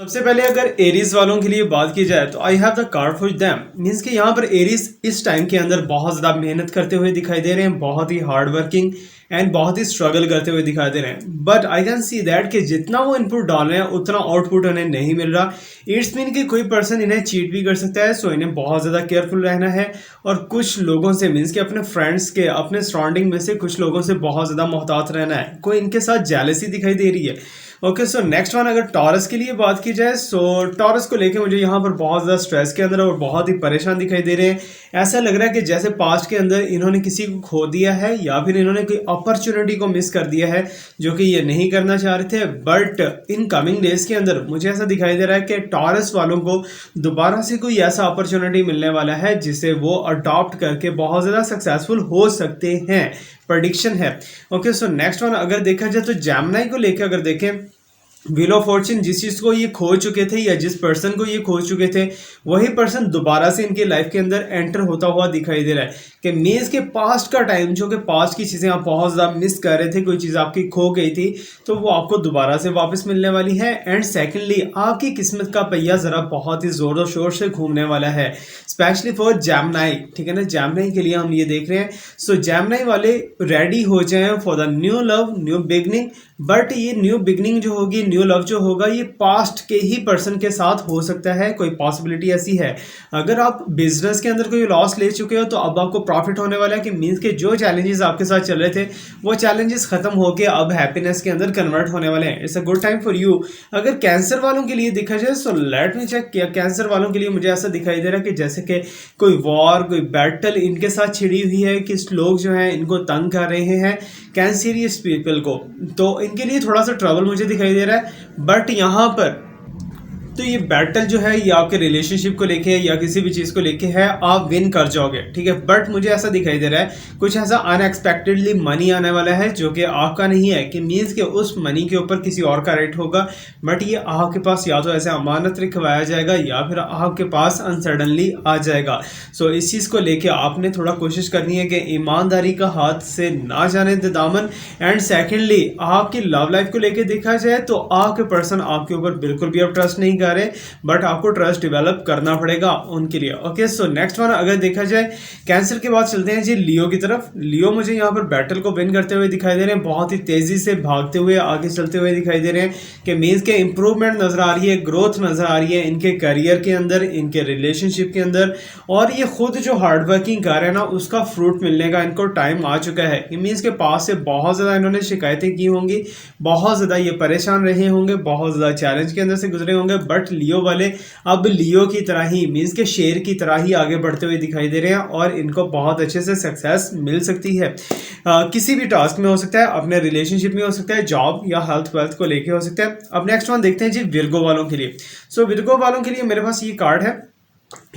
सबसे पहले अगर एरीज वालों के लिए बात की जाए तो I have the card for them. Means कि यहाँ पर एरीज इस टाइम के अंदर बहुत ज़्यादा मेहनत करते हुए दिखाई दे रहे हैं, बहुत ही हार्ड वर्किंग एंड बहुत ही स्ट्रगल करते हुए दिखाई दे रहे हैं। But I can see that कि जितना वो इनपुट डाल रहे हैं उतना आउटपुट उन्हें नहीं मिल रहा। इट्स मीन कि कोई पर्सन इन्हें चीट भी कर सकता है, सो इन्हें बहुत ज़्यादा केयरफुल रहना है। और कुछ लोगों से मीन्स कि अपने फ्रेंड्स के, अपने सराउंडिंग में से कुछ लोगों से बहुत ज़्यादा मोहतात रहना है। कोई इनके साथ जेलसी दिखाई दे रही है। ओके, सो नेक्स्ट वन अगर टॉरस के लिए बात की जाए, सो टॉरस को लेके मुझे यहाँ पर बहुत ज़्यादा स्ट्रेस के अंदर और बहुत ही परेशान दिखाई दे रहे हैं। ऐसा लग रहा है कि जैसे पास्ट के अंदर इन्होंने किसी को खो दिया है या फिर इन्होंने कोई अपॉर्चुनिटी को मिस कर दिया है जो कि ये नहीं करना चाह रहे थे। बट इन कमिंग डेज के अंदर मुझे ऐसा दिखाई दे रहा है कि टॉरस वालों को दोबारा से कोई ऐसा अपॉर्चुनिटी मिलने वाला है जिसे वो अडॉप्ट करके बहुत ज़्यादा सक्सेसफुल हो सकते हैं। प्रेडिक्शन है। ओके, सो नेक्स्ट वन अगर देखा जाए तो जेमिनी को लेकर अगर देखें, व्हील ऑफ फॉर्च्यून जिस चीज़ को ये खो चुके थे या जिस पर्सन को ये खो चुके थे वही पर्सन दोबारा से इनकी लाइफ के अंदर एंटर होता हुआ दिखाई दे रहा है। कि मीन्स के पास्ट का टाइम, जो कि पास्ट की चीज़ें आप बहुत ज़्यादा मिस कर रहे थे, कोई चीज़ आपकी खो गई थी तो वो आपको दोबारा से वापस मिलने वाली है। एंड सेकेंडली आपकी किस्मत का पहिया ज़रा बहुत ही ज़ोर और शोर से घूमने वाला है, स्पेशली फॉर जेमिनी। ठीक है ना, जेमिनी के लिए हम ये देख रहे हैं। सो जेमिनी वाले रेडी हो जाएं for the new love, new beginning. But ये न्यू बिगनिंग जो होगी, न्यू लव जो होगा, ये पास्ट के ही पर्सन के साथ हो सकता है। कोई पॉसिबिलिटी ऐसी है। अगर आप बिजनेस के अंदर कोई लॉस ले चुके हो तो अब आपको प्रॉफिट होने वाला है। कि मीन्स के जो चैलेंजेस आपके साथ चल रहे थे वो चैलेंजेस खत्म होके अब हैप्पीनेस के अंदर कन्वर्ट होने वाले हैं। It's a good time for you. अगर कैंसर वालों के लिए देखा जाए, so let me check. Cancer वालों के लिए मुझे ऐसा दिखाई दे रहा है कि जैसे कि कोई वॉर, कोई बैटल इनके साथ छिड़ी हुई है, कि लोग जो हैं इनको तंग कर रहे हैं, कैंसरियस पीपल को। तो इनके लिए थोड़ा सा ट्रबल मुझे दिखाई दे रहा है। बट यहाँ पर तो ये बैटल जो है ये आपके रिलेशनशिप को लेके या किसी भी चीज़ को लेके है, आप विन कर जाओगे। ठीक है, बट मुझे ऐसा दिखाई दे रहा है कुछ ऐसा अनएक्सपेक्टेडली मनी आने वाला है जो कि आपका नहीं है। कि मीन्स के उस मनी के ऊपर किसी और का रेट होगा, बट ये आपके पास या तो ऐसे अमानत रखवाया जाएगा या फिर आपके पास अनसडनली आ जाएगा। सो इस चीज़ को लेके आपने थोड़ा कोशिश करनी है कि ईमानदारी का हाथ से ना जाने दे दामन। एंड सेकेंडली आपकी लव लाइफ को लेके देखा जाए तो आपके पर्सन आपके ऊपर बिल्कुल भी अब ट्रस्ट नहीं, बट आपको ट्रस्ट डेवलप करना पड़ेगा उनके लिए। ओके, सो नेक्स्ट वन अगर देखा जाए कैंसर के बाद चलते हैं जी लियो की तरफ। लियो मुझे यहाँ पर बैटल को विन करते हुए दिखाई दे रहे हैं, बहुत ही तेजी से भागते हुए आगे चलते हुए दिखाई दे रहे हैं। कि मीन्स के इंप्रूवमेंट नजर आ रही है, ग्रोथ नजर आ रही है इनके करियर के अंदर, इनके रिलेशनशिप के अंदर। और ये खुद जो हार्डवर्किंग कर रहे हैं ना उसका फ्रूट मिलने का इनको टाइम आ चुका है। मीन्स के पास से बहुत ज़्यादा इन्होंने शिकायतें की होंगी, बहुत ज़्यादा ये परेशान रहे होंगे, बहुत ज़्यादा चैलेंज के अंदर से गुजरे होंगे। बट लियो वाले अब लियो की तरह ही, मीन्स के शेर की तरह ही आगे बढ़ते हुए दिखाई दे रहे हैं और इनको बहुत अच्छे से सक्सेस मिल सकती है। किसी भी टास्क में हो सकता है, अपने रिलेशनशिप में हो सकता है, जॉब या हेल्थ वेल्थ को लेके हो सकता है। अब नेक्स्ट वन देखते हैं जी विर्गो वालों के लिए। सो विर्गो वालों के लिए मेरे पास ये कार्ड है,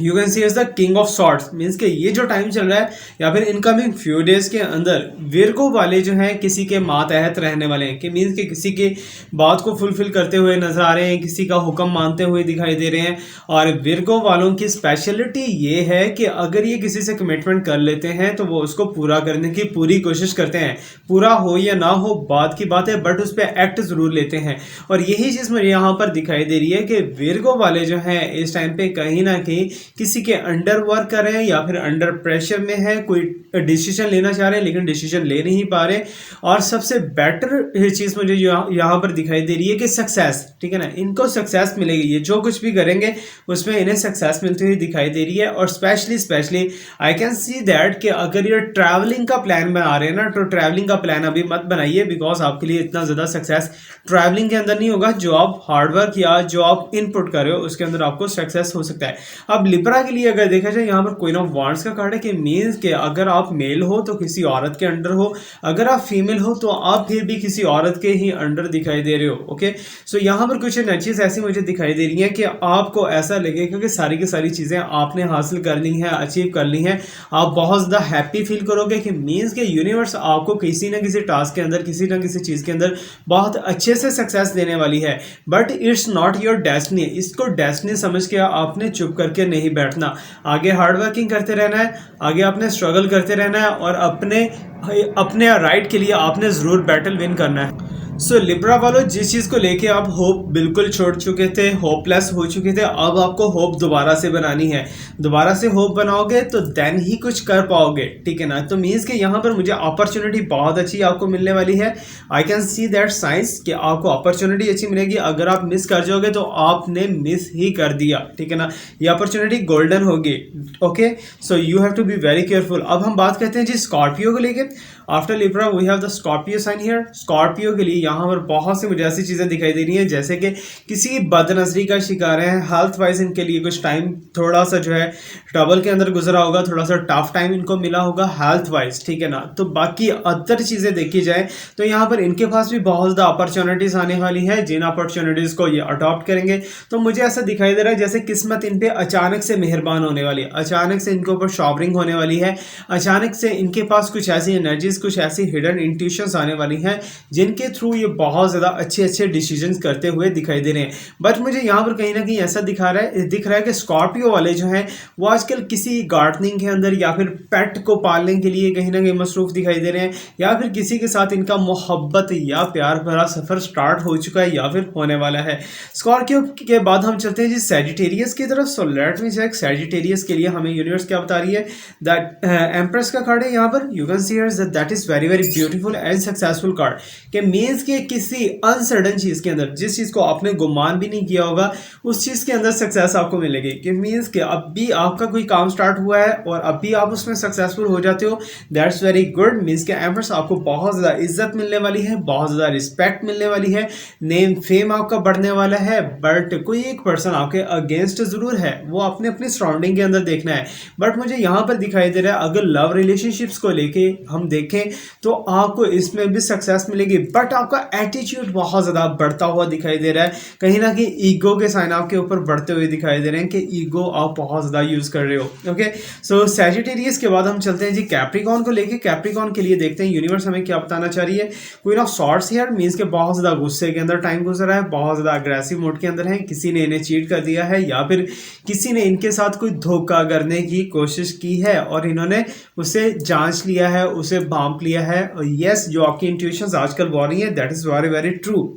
you can see as the king of swords. Means के ये जो टाइम चल रहा है या फिर इनकमिंग फ्यू डेज के अंदर विर्गो वाले जो हैं किसी के मातहत रहने वाले हैं। कि मीन्स के किसी के बात को फुलफिल करते हुए नजर आ रहे हैं, किसी का हुक्म मानते हुए दिखाई दे रहे हैं। और विर्गो वालों की स्पेशलिटी ये है कि अगर ये किसी से कमिटमेंट कर लेते हैं तो वो उसको पूरा करने की पूरी कोशिश करते हैं। पूरा हो या ना हो बात की बात है, बट उस पर एक्ट जरूर लेते हैं। और यही चीज़ मुझे यहाँ पर दिखाई दे रही है कि विर्गो वाले जो हैं इस टाइम पे कहीं ना कहीं किसी के अंडर वर्क कर रहे हैं या फिर अंडर प्रेशर में है, कोई डिसीजन लेना चाह रहे हैं लेकिन डिसीजन ले नहीं पा रहे। और सबसे बेटर चीज़ मुझे यहाँ पर दिखाई दे रही है कि सक्सेस, ठीक है ना, इनको सक्सेस मिलेगी। ये जो कुछ भी करेंगे उसमें इन्हें सक्सेस मिलती हुई दिखाई दे रही है। और specially I can see that कि अगर ये ट्रैवलिंग का प्लान बना रहे हैं ना, तो ट्रैवलिंग का प्लान अभी मत बनाइए, बिकॉज आपके लिए इतना ज़्यादा सक्सेस ट्रैवलिंग के अंदर नहीं होगा। जो आप हार्डवर्क या जो आप इनपुट कर रहे हो उसके अंदर आपको सक्सेस हो सकता है। अब लिब्रा के लिए अगर देखा जाए, यहाँ पर क्वीन ऑफ वांड्स का कार्ड है। कि मीन्स के अगर आप मेल हो तो किसी औरत के अंडर हो, अगर आप फीमेल हो तो आप फिर भी किसी औरत के ही अंडर दिखाई दे रहे हो। ओके, सो यहाँ पर कुछ चीज़ ऐसी मुझे दिखाई दे रही है कि आपको ऐसा लगेगा कि सारी की सारी चीज़ें आपने हासिल करनी है, अचीव करनी है। आप बहुत ज़्यादा हैप्पी फील करोगे कि मीन्स के यूनिवर्स आपको किसी ना किसी टास्क के अंदर, किसी ना किसी चीज़ के अंदर बहुत अच्छे से सक्सेस देने वाली है। But it's not your destiny. इसको डेस्टिनी समझ के आपने चुप करके नहीं बैठना, आगे हार्डवर्किंग करते रहना है, आगे आपने स्ट्रगल करते रहना है और अपने राइट के लिए आपने ज़रूर बैटल विन करना है। सो लिब्रा वालों, जिस चीज को लेके आप होप बिल्कुल छोड़ चुके थे, होपलेस हो चुके थे, अब आपको होप दोबारा से बनानी है। दोबारा से होप बनाओगे तो देन ही कुछ कर पाओगे, ठीक है ना। तो मीन्स कि यहाँ पर मुझे अपॉर्चुनिटी बहुत अच्छी आपको मिलने वाली है। I can see that science कि आपको अपॉर्चुनिटी अच्छी मिलेगी। अगर आप मिस कर जाओगे तो आपने मिस ही कर दिया, ठीक है ना। ये अपॉर्चुनिटी गोल्डन होगी। Okay, so you have to be very careful. अब हम बात करते हैं जी स्कॉर्पियो को लेके। After Libra we have the Scorpio sign here. Scorpio के लिए यहाँ पर बहुत सी मुझे ऐसी चीजें दिखाई दे रही हैं जैसे कि किसी बदनजरी का शिकार है। हेल्थ वाइज इनके लिए कुछ टाइम थोड़ा सा जो है ट्रबल के अंदर गुजरा होगा, थोड़ा सा टफ टाइम इनको मिला होगा हेल्थ वाइज, ठीक है ना। तो बाकी अदर चीजें देखी जाए तो यहाँ पर इनके पास भी बहुत ज्यादा अपॉर्चुनिटीज आने वाली है। जिन अपॉर्चुनिटीज को ये अडॉप्ट करेंगे तो मुझे ऐसा दिखाई दे रहा है जैसे किस्मत इन पे अचानक से मेहरबान होने वाली है, अचानक से इनके ऊपर शॉवरिंग होने वाली है, अचानक से इनके पास कुछ ऐसी एनर्जीज, कुछ ऐसी हिडन इंट्यूशंस आने वाली हैं जिनके थ्रू ये बहुत ज़्यादा अच्छे अच्छे डिसीजंस करते हुए दिखाई दे रहे हैं। बट मुझे यहाँ पर कहीं ना कहीं ऐसा दिख रहा है कि स्कॉर्पियो वाले जो हैं वो आजकल किसी गार्डनिंग के अंदर या फिर पेट को पालने के लिए कहीं ना कहीं मसरूफ दिखाई दे रहे हैं, या फिर किसी के साथ इनका मोहब्बत या प्यार भरा सफ़र स्टार्ट हो चुका है या फिर होने वाला है। स्कॉर्पियो के बाद हम चलते हैं जी सैजिटेरियस की तरफ। So let me check Sagittarius के लिए हमें यूनिवर्स क्या बता रही है। दैट एम्प्रेस का कार्ड है यहाँ पर। You can see here that is very very beautiful and successful card के मीन्स के किसी अनसर्टन चीज के अंदर, जिस चीज को आपने गुमान भी नहीं किया होगा उस चीज के अंदर सक्सेस आपको मिलेगी। कि मीन्स के अब भी आपका कोई काम स्टार्ट हुआ है और अब भी आप उसमें सक्सेसफुल हो जाते हो, दैट्स वेरी गुड। मीन्स के एम्प्रेस आपको बहुत ज्यादा इज्जत मिलने वाली है, बहुत ज्यादा रिस्पेक्ट मिलने वाली है, नेम फेम आपका बढ़ने वाला है। बट कोई एक पर्सन आपके अगेंस्ट जरूर है, वो अपने अपनी सराउंडिंग के अंदर देखना है। बट मुझे यहाँ पर दिखाई दे रहा है अगर लव रिलेशनशिप्स को लेके हम देखें तो आपको इसमें भी सक्सेस मिलेगी, बट आपका एटीट्यूड बहुत ज़्यादा बढ़ता हुआ दिखाई दे रहा है। कहीं ना कहीं ईगो के साइन आपके ऊपर बढ़ते हुए दिखाई दे रहे हैं कि ईगो आप बहुत ज़्यादा यूज़ कर रहे हो। ओके, सो सैजिटेरियस के बाद हम चलते हैं जी कैप्रिकॉन को लेके। कैप्रिकॉन के लिए देखते हैं यूनिवर्स हमें क्या बताना चाह रही है। Queen of swords here means के बहुत ज़्यादा गुस्से के अंदर टाइम गुजरा है, बहुत ज़्यादा अग्रेसिव मोड के अंदर है, किसी ने इन्हें चीट कर दिया है या फिर किसी ने इनके साथ कोई धोखा करने की कोशिश की है और इन्होंने उसे जांच लिया है, उसे भांप लिया है। और यस, जो आपकी इंट्यूशंस आजकल बोल रही है that is very very true.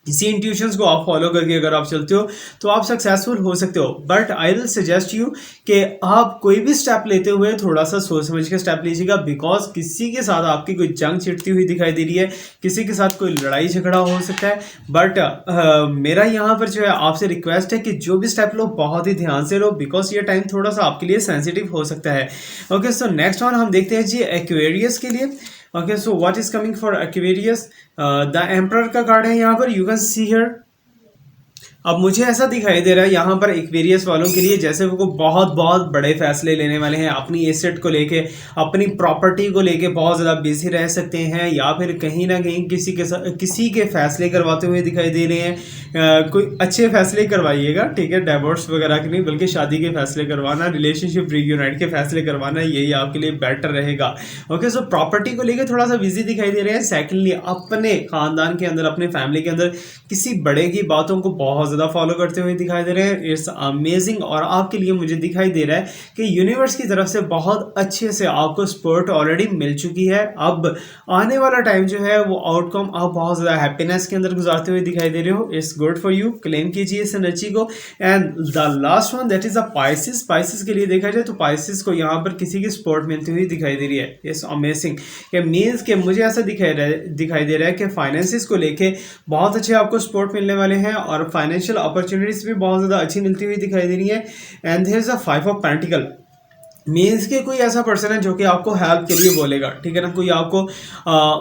इसी इंट्यूशंस को आप फॉलो करके अगर आप चलते हो तो आप सक्सेसफुल हो सकते हो। But I will suggest you कि आप कोई भी स्टेप लेते हुए थोड़ा सा सोच समझ के स्टेप लीजिएगा, बिकॉज किसी के साथ आपकी कोई जंग छिड़ती हुई दिखाई दे रही है, किसी के साथ कोई लड़ाई झगड़ा हो सकता है। बट मेरा यहाँ पर जो है आपसे रिक्वेस्ट है कि जो भी स्टेप लो बहुत ही ध्यान से लो, बिकॉज ये टाइम थोड़ा सा आपके लिए सेंसिटिव हो सकता है। ओके, सो नेक्स्ट वन हम देखते हैं जी एक्वेरियस के लिए। Okay, so what is coming for Aquarius. The emperor का कार्ड है यहाँ पर। You can see here. अब मुझे ऐसा दिखाई दे रहा है यहाँ पर एक्वेरियस वालों के लिए जैसे वो बहुत बहुत बड़े फैसले लेने वाले हैं, अपनी एसेट को लेके, अपनी प्रॉपर्टी को लेके बहुत ज़्यादा बिजी रह सकते हैं, या फिर कहीं ना कहीं किसी के फैसले करवाते हुए दिखाई दे रहे हैं। कोई अच्छे फैसले करवाइएगा, ठीक है, डाइवोर्स वगैरह के नहीं बल्कि शादी के फैसले करवाना, रिलेशनशिप रीयूनाइट के फैसले करवाना, यही आपके लिए बेटर रहेगा। ओके, सो प्रॉपर्टी को लेकर थोड़ा सा बिजी दिखाई दे रहे हैं। सेकेंडली अपने खानदान के अंदर, अपने फैमिली के अंदर किसी बड़े की बातों को बहुत ज़्यादा फॉलो करते हुए दिखाई दे रहे हैं। It's amazing. और आपके लिए मुझे दिखाई दे रहा है कि यूनिवर्स की तरफ से बहुत अच्छे से आपको सपोर्ट ऑलरेडी मिल चुकी है। अब आने वाला टाइम जो है वो आउटकम आप बहुत ज़्यादा हैप्पीनेस के अंदर गुजारते हुए दिखाई दे रहे हो। It's good for you, claim कीजिए इस एनर्जी को। And the last one that is a Pisces. Pisces के लिए देखा जाए तो पाइसिस को यहाँ पर किसी की सपोर्ट मिलती हुई दिखाई दे रही है। It's amazing. के मीन्स के मुझे ऐसा दिखाई दे रहा है कि फाइनेंसिस को लेके बहुत अच्छे आपको सपोर्ट मिलने वाले हैं और फाइनेंशियल अपॉर्चुनिटीज भी बहुत ज़्यादा अच्छी मिलती हुई दिखाई दे रही है। And there is a 5 of pentacle. Means के कोई ऐसा पर्सन है जो कि आपको हेल्प के लिए बोलेगा, ठीक है ना। कोई आपको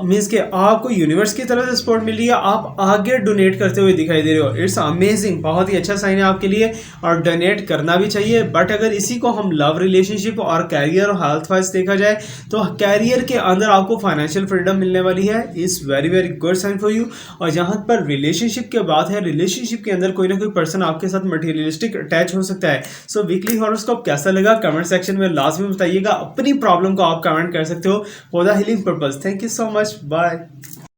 मीन्स के आपको यूनिवर्स की तरफ से सपोर्ट मिल रही है, आप आगे डोनेट करते हुए दिखाई दे रहे हो। It's amazing. बहुत ही अच्छा साइन है आपके लिए और डोनेट करना भी चाहिए। बट अगर इसी को हम लव रिलेशनशिप और कैरियर और हेल्थ वाइज देखा जाए तो कैरियर के अंदर आपको फाइनेंशियल फ्रीडम मिलने वाली है। It's very very good sign for you. और जहाँ पर रिलेशनशिप की बात है, रिलेशनशिप के अंदर कोई ना कोई पर्सन आपके साथ मटेरियलिस्टिक अटैच हो सकता है। सो वीकली हॉरोस्कोप कैसा लगा कमेंट सेक्शन में लाजमी बताइएगा। अपनी प्रॉब्लम को आप कमेंट कर सकते हो for the healing purpose. Thank you so much, bye.